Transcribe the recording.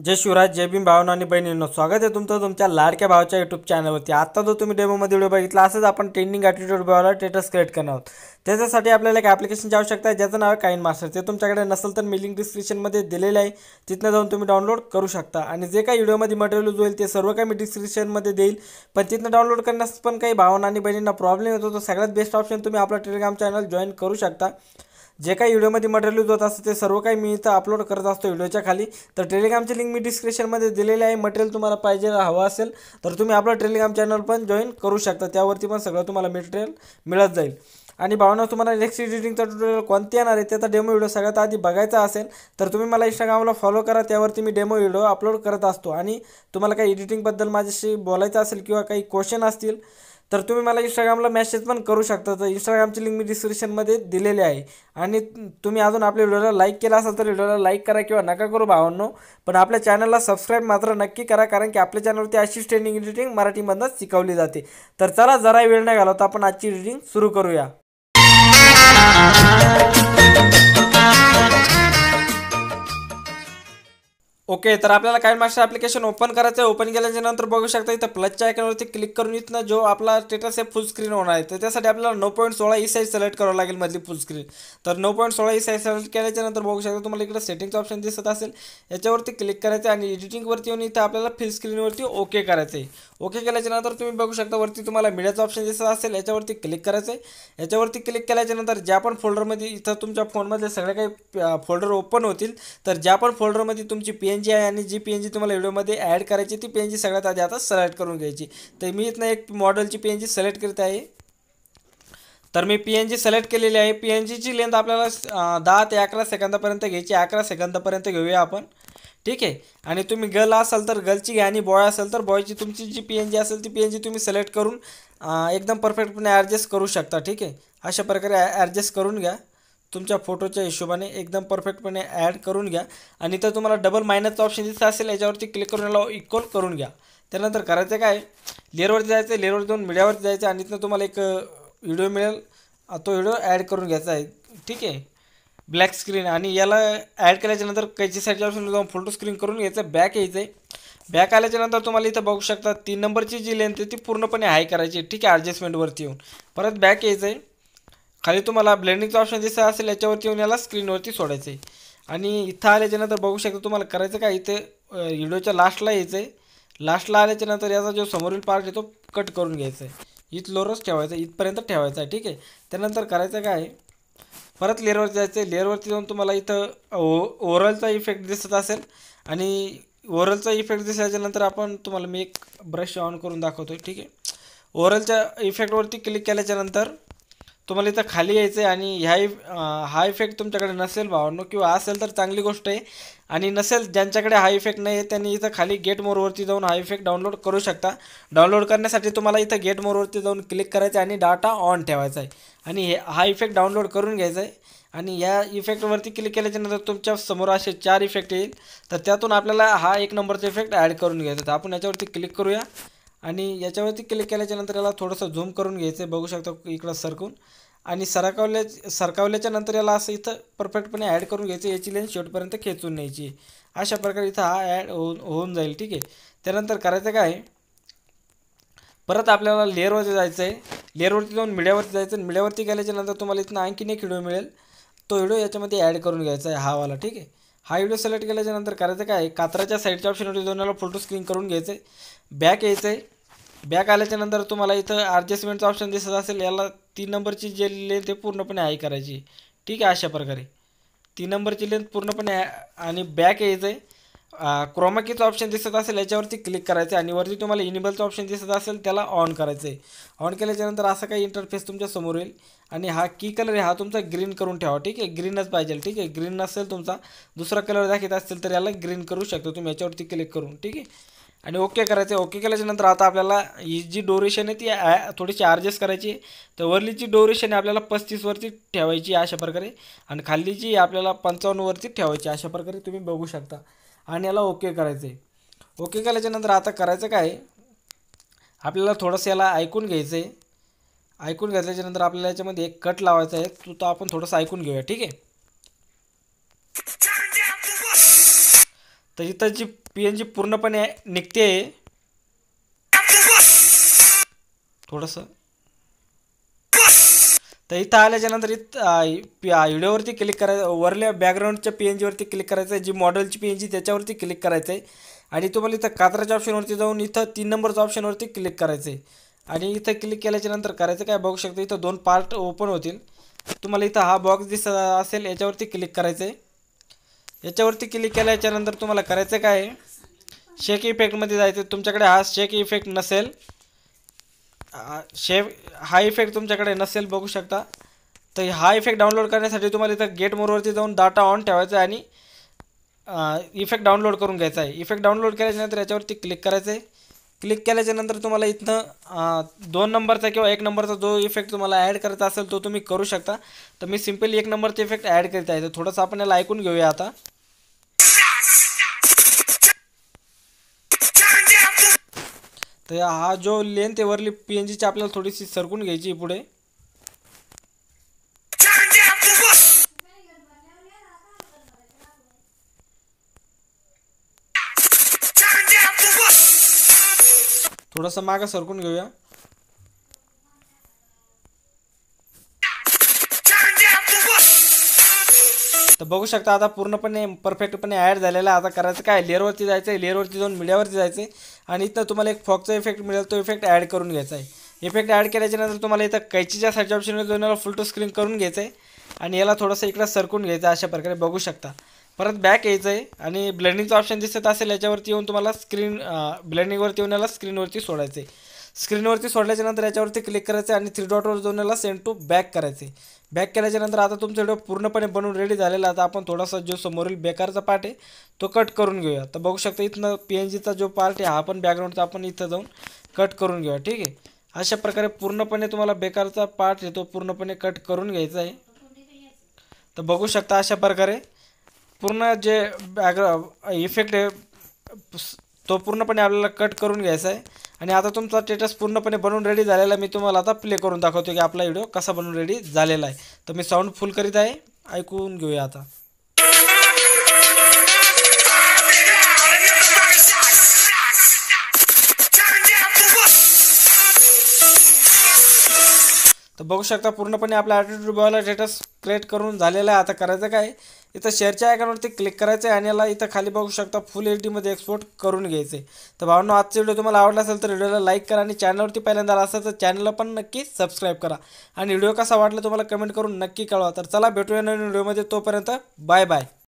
जय शिवराज, जय भीम भावना आणि बहिणींनो, स्वागत आहे तुमचं तुमच्या लाडक्या भावाच्या यूट्यूब चॅनलवरती। आता जो तुम्ही डेमोमध्ये व्हिडिओ बघितला, असंच आपण ट्रेंडिंग ॲटिट्यूड भावाला स्टेटस क्रिएट करणार आहोत। त्याच्यासाठी आपल्याला एक ॲप्लिकेशनची आवश्यकता आहे, ज्याचं नाव आहे काइन मास्टर। ते तुमच्याकडे नसेल तर मी लिंक डिस्क्रिप्शनमध्ये दिलेलं आहे, तिथनं जाऊन तुम्ही डाउनलोड करू शकता। आणि जे काही व्हिडिओमध्ये मटेरियल यूज होईल ते सर्व काही मी डिस्क्रिप्शनमध्ये देईल, पण तिथनं डाउनलोड करण्यास पण काही भावना आणि बहिणींना प्रॉब्लेम येतो, तर सगळ्यात बेस्ट ऑप्शन तुम्ही आपला टेलिग्राम चॅनल जॉईन करू शकता। जे काही व्हिडिओमध्ये मटेरियल यूज होत असतं ते सर्व काही मी इथं अपलोड करत असतो व्हिडिओच्या खाली। तर टेलिग्रामची लिंक मी डिस्क्रिप्शनमध्ये दिलेली आहे। मटेरियल तुम्हाला पाहिजे हवं असेल तर तुम्ही आपलं टेलिग्राम चॅनल पण जॉईन करू शकता, त्यावरती पण सगळं तुम्हाला मटेरियल मिळत जाईल। आणि भावना, तुम्हाला नेक्स्ट एडिटिंगचा ट्युटोरियल कोणते येणार आहे त्याचा डेमो व्हिडिओ सगळ्यात आधी बघायचा असेल तर तुम्ही मला इंस्टाग्रामला फॉलो करा, त्यावरती मी डेमो व्हिडिओ अपलोड करत असतो। आणि तुम्हाला काही एडिटिंगबद्दल माझ्याशी बोलायचं असेल किंवा काही क्वेश्चन असतील तर तुम्ही मला इंस्टाग्रामला मेसेज पण करू शकता। तर इंस्टाग्रामची लिंक मी डिस्क्रिप्शनमध्ये दिलेली आहे। आणि तुम्ही अजून आपल्या व्हिडिओला लाईक केला असेल तर व्हिडिओला लाईक करा किंवा नका करू भावांनो, पण आपल्या चॅनलला सबस्क्राईब मात्र नक्की करा, कारण की आपल्या चॅनलवरती अशीच ट्रेंडिंग एडिटिंग मराठीमधून शिकवली जाते। तर चला, जरा वेळ नाही घालवता आपण आजची एडिटिंग सुरू करूया। ओके, तर आपल्याला काइन मास्टर ॲप्लिकेशन ओपन करायचं आहे। ओपन केल्याच्या नंतर बघू शकता इथं प्लसच्या आयकॉनवरती क्लिक करून इथनं जो आपला स्टेटस आहे फुल स्क्रीन होणार आहे। तर त्यासाठी आपल्याला 9.16 ही साईज सिलेक्ट करावं लागेल मधली फुल स्क्रीन। तर 9.16 ही साईज सिलेक्ट केल्याच्या नंतर बघू शकता तुम्हाला इकडे सेटिंगचं ऑप्शन दिसत असेल, याच्यावरती क्लिक करायचं आणि एडिटिंगवरती येऊन इथं आपल्याला फुल स्क्रीनवरती ओके करायचं आहे। ओके केल्याच्या नंतर तुम्ही बघू शकता वरती तुम्हाला मीडियाचं ऑप्शन दिसत असेल, याच्यावरती क्लिक करायचं आहे। याच्यावरती क्लिक केल्याच्या नंतर ज्या पण फोल्डरमध्ये इथं तुमच्या फोनमधले सगळे काही फोल्डर ओपन होतील, तर ज्या पण फोल्डरमध्ये तुमची PNG आहे आणि जी PNG तुम्हाला व्हिडिओमध्ये ॲड करायची ती PNG सगळ्यात आधी आता सिलेक्ट करून घ्यायची। तर मी इथनं एक मॉडेलची PNG सिलेक्ट करत आहे। तर मी PNG सिलेक्ट केलेली आहे। PNGची लेंथ आपल्याला 10 ते 11 सेकंदापर्यंत घ्यायची, 11 सेकंदापर्यंत घेऊया आपण, ठीक आहे। आणि तुम्ही गर्ल असाल तर गर्लची घ्या आणि बॉय असेल तर बॉयची तुमची जी PNG असेल ती PNG तुम्ही सिलेक्ट करून एकदम परफेक्टपणे ॲडजस्ट करू शकता, ठीक आहे। अशा प्रकारे ॲडजस्ट करून घ्या, तुमच्या फोटोच्या हिशोबाने एकदम परफेक्टपणे ॲड करून घ्या। आणि तर तुम्हाला डबल मायनसचं ऑप्शन दिसत असेल, याच्यावरती क्लिक करून याला इक्वल करून घ्या। त्यानंतर करायचं काय, लेअरवरती जायचं, लेअरवरती जाऊन मीडियावरती जायचं आणि इथनं तुम्हाला एक व्हिडिओ मिळेल, तो व्हिडिओ ॲड करून घ्यायचा आहे, ठीक आहे, ब्लॅक स्क्रीन। आणि याला ॲड केल्याच्या नंतर कैची साईडच्या ऑप्शन जाऊन फोटो स्क्रीन करून घ्यायचं, बॅक यायचं आहे। बॅक आल्याच्या नंतर तुम्हाला इथं बघू शकता 3 नंबरची जी लेंथ आहे ती पूर्णपणे हाय करायची, ठीक आहे, ॲडजस्टमेंटवरती येऊन परत बॅक यायचं आहे। खाली तुम्हाला ब्लेंडिंगचा ऑप्शन दिसत असेल, याच्यावरती येऊन याला स्क्रीनवरती सोडायचं आहे। आणि इथं आल्याच्या नंतर बघू शकता तुम्हाला करायचं काय, इथे व्हिडिओच्या लास्टला यायचं आहे। लास्टला आल्याच्या नंतर याचा जो समोरील पार्ट आहे तो कट करून घ्यायचा आहे, इथलोरच ठेवायचं, इथपर्यंत ठेवायचं आहे, ठीक आहे। त्यानंतर करायचं काय, परत लेअरवरती जायचं आहे। लेअरवरती जाऊन तुम्हाला इथं ओव्हरऑलचा इफेक्ट दिसत असेल, आणि ओव्हरऑलचा इफेक्ट दिसल्याच्या नंतर आपण तुम्हाला मी एक ब्रश ऑन करून दाखवतो, ठीक आहे। ओव्हरऑलच्या इफेक्टवरती क्लिक केल्याच्या नंतर तुम्हाला इथं खाली यायचं आहे। आणि हा इफेक्ट तुमच्याकडे नसेल भावांनो, किंवा असेल तर चांगली गोष्ट आहे, आणि नसेल ज्यांच्याकडे हा इफेक्ट नाही आहे त्यांनी इथं खाली गेट मोरवरती जाऊन हा इफेक्ट डाउनलोड करू शकता। डाउनलोड करण्यासाठी तुम्हाला इथं गेट मोरवरती जाऊन क्लिक करायचं आहे आणि डाटा ऑन ठेवायचा आहे, आणि हा इफेक्ट डाउनलोड करून घ्यायचा आहे। आणि या इफेक्टवरती क्लिक केल्याच्या नंतर तुमच्या समोर असे 4 इफेक्ट येईल, तर त्यातून आपल्याला हा 1 नंबरचा इफेक्ट ॲड करून घ्यायचा। तर आपण याच्यावरती क्लिक करूया, आणि याच्यावरती क्लिक केल्याच्या नंतर याला थोडंसं झूम करून घ्यायचं आहे, बघू शकता इकडं सरकून, आणि सरकावल्याच्या नंतर याला असं इथं परफेक्टपणे ॲड करून घ्यायचं, याची लेन्थ शेवटपर्यंत खेचून न्यायची। अशा प्रकारे इथं हा ॲड होऊन जाईल, ठीक आहे। त्यानंतर करायचं काय, परत आपल्याला लेअरवरती जायचं आहे। लेअरवरती जाऊन मीडियावरती जायचं, आणि मीडियावरती गेल्याच्या नंतर तुम्हाला इथनं आणखीन एक व्हिडिओ मिळेल, तो व्हिडिओ याच्यामध्ये ॲड करून घ्यायचा आहे, हा वाला, ठीक आहे। हा व्हिडिओ सिलेक्ट केल्याच्या नंतर करायचं काय, कात्राच्या साईडच्या ऑप्शनवरती जाऊन याला फोटो स्क्रीन करून घ्यायचं आहे, बॅक यायचं आहे। बॅक आल्याच्या नंतर तुम्हाला इथं ॲडजस्टमेंटचा ऑप्शन दिसत असेल, याला 3 नंबरची जी लेंथ आहे पूर्णपणे हाय करायची, ठीक आहे। अशा प्रकारे 3 नंबरची लेंथ पूर्णपणे, आणि बॅक यायचं आहे। क्रोमाकीचा ऑप्शन दिसत असेल, याच्यावरती क्लिक करायचं आहे, आणि वरती तुम्हाला इनेबलचा ऑप्शन दिसत असेल त्याला ऑन करायचं आहे। ऑन केल्याच्या नंतर असा काही इंटरफेस तुमच्या समोर येईल, आणि हा की कलर आहे हा तुमचा ग्रीन करून ठेवा, ठीक आहे, ग्रीनच पाहिजे, ठीक आहे। ग्रीन नसेल तुमचा दुसरा कलर दाखवत असेल तर याला ग्रीन करू शकतो तुम्ही याच्यावरती क्लिक करून, ठीक आहे। आणि ओके करायचं आहे। ओके केल्याच्या नंतर आता आपल्याला ही जी ड्युरेशन आहे ती थोडीशी ॲडजस्ट करायची आहे। तर वरलीची ड्युरेशन आहे आपल्याला 35वरती ठेवायची अशा प्रकारे, आणि खाल्लीची आपल्याला 55वरती ठेवायची, अशा प्रकारे तुम्ही बघू शकता। आणि याला ओके करायचं आहे। ओके केल्याच्या नंतर आता करायचं काय, आपल्याला थोडंसं याला ऐकून घ्यायचं आहे। ऐकून घेतल्याच्यानंतर आपल्याला याच्यामध्ये एक कट लावायचा आहे, तो आपण थोडंसं ऐकून घेऊया, ठीक आहे। तर इथं जी PNG पूर्णपणे निघते थोडंसं. तर इथं आल्याच्या नंतर व्हिडिओवरती क्लिक करायचं, वरल्या बॅकग्राऊंडच्या PNG वरती क्लिक करायचं आहे, जी मॉडेलची PNG त्याच्यावरती क्लिक करायचं आहे आणि तुम्हाला इथं कात्राच्या ऑप्शनवरती जाऊन इथं 3 नंबरच्या ऑप्शनवरती क्लिक करायचं आहे आणि इथं क्लिक केल्याच्या नंतर करायचं काय बघू शकता, इथं 2 पार्ट ओपन होतील. तुम्हाला इथं हा बॉक्स दिसत असेल, याच्यावरती क्लिक करायचं आहे. याच्यावरती क्लिक केल्याच्या नंतर तुम्हाला करायचं काय आहे, शेक इफेक्टमध्ये जायचं. तुमच्याकडे हा शेक इफेक्ट नसेल, हा इफेक्ट तुमच्याकडे नसेल बघू शकता, तर हा इफेक्ट डाउनलोड करण्यासाठी तुम्हाला इथं गेट मोडवरती जाऊन डाटा ऑन ठेवायचा आहे आणि इफेक्ट डाउनलोड करून घ्यायचा आहे. इफेक्ट डाउनलोड केल्याच्यानंतर याच्यावरती क्लिक करायचं आहे. क्लिक केल्याच्यानंतर तुम्हाला इथनं 2 नंबरचा किंवा 1 नंबरचा जो इफेक्ट तुम्हाला ॲड करायचा असेल तो तुम्ही करू शकता. तर मी सिम्पली 1 नंबरचा इफेक्ट ॲड करीत आहे. तर थोडंसं आपण याला ऐकून घेऊया आता. तर हा जो लेंथ आहे वरली PNGची आपल्याला थोडीशी सरकून घ्यायची पुढे. थोडंसं मागं सरकून घेऊया. तर बघू शकता आता पूर्णपणे परफेक्टपणे ॲड झालेला आहे. आता करायचं काय, लेअरवरती जायचं आहे, लेअरवरती जाऊन मीडियावरती जायचं आहे आणि इथं तुम्हाला एक फॉगचा इफेक्ट मिळेल, तो इफेक्ट ॲड करून घ्यायचा आहे. इफेक्ट ॲड केल्याच्यानंतर तुम्हाला इथं कैचीच्या साईडच्या ऑप्शनवर जाऊन याला फुल टू स्क्रीन करून घ्यायचं आहे आणि याला थोडंसं इकडं सरकून घ्यायचं आहे. अशा प्रकारे बघू शकता. परत बॅक यायचं आहे आणि ब्लेंडिंगचा ऑप्शन दिसत असेल, याच्यावरती येऊन तुम्हाला ब्लेंडिंगवरती येऊन याला स्क्रीनवरती सोडायचं आहे. स्क्रीनवरती सोडल्याच्यानंतर याच्यावरती क्लिक करायचं आणि 3 डॉटवर जाऊन याला सेंड टू बॅक करायचे. बॅक केल्याच्यानंतर आता तुमचा व्हिडिओ पूर्णपणे बनवून रेडी झालेला. आता आपण थोडासा जो समोरील बेकारचा पार्ट आहे तो कट करून घेऊया. तर बघू शकता इथनं PNGचा जो पार्ट आहे हा पण बॅकग्राऊंडचा आपण इथं जाऊन कट करून घेऊया. ठीक आहे, अशा प्रकारे पूर्णपणे तुम्हाला बेकारचा पार्ट आहे तो पूर्णपणे कट करून घ्यायचा आहे. तर बघू शकता अशा प्रकारे पूर्ण जे इफेक्ट आहे तो पूर्णपणे आपल्याला कट करून घ्यायचा आहे. आणि आता तुमचा स्टेटस पूर्णपणे बनवून रेडी झालेला आहे. मी तुम्हाला आता प्ले करून दाखवतो की आपला व्हिडिओ कसा बनवून रेडी झालेला आहे. तर मी साऊंड फुल करीत आहे, ऐकून घेऊया आता. तर बघू शकता पूर्णपणे आपला ॲटिट्यूड बॉयला स्टेटस क्रिएट करून झालेला आहे. आता करायचं काय, इथं शेअरच्या आयकॉनवरती क्लिक करायचं आहे आणि याला इथं खाली बघू शकता फुल HD मध्ये एक्सपोर्ट करून घ्यायचं आहे. तर भावांनो, आजचा व्हिडिओ तुम्हाला आवडला असेल तर व्हिडिओला लाईक करा आणि चॅनलवरती पहिल्यांदा असेल तर चॅनलला पण नक्की सबस्क्राईब करा आणि व्हिडिओ कसा वाटला तुम्हाला कमेंट करून नक्की कळवा. तर चला भेटूया नवीन व्हिडिओमध्ये, तोपर्यंत बाय बाय.